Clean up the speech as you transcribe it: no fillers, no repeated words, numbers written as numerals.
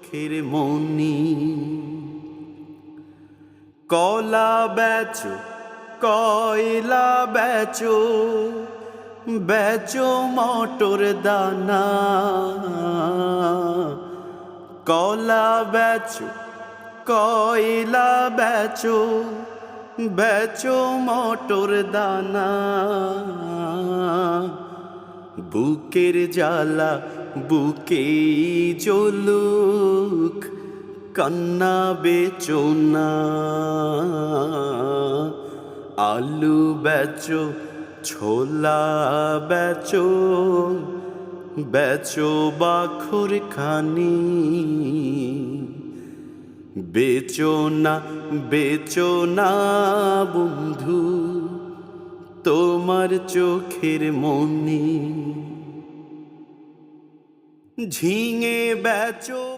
চোখের মনি। কলা বেচো কয়লা বেচো, বেচো মটর দানা। কলা বেচো কয়লা বেচো, বেচো মটর দানা। বুকের জ্বালা বুকেই জ্বলুক, কান্না বেচো না। আলু বেচো ছোলা বেচো, বেচো বাখর খানি। বেচো না বন্ধু তোমার চোখের মনি। ঝিঙে বেচো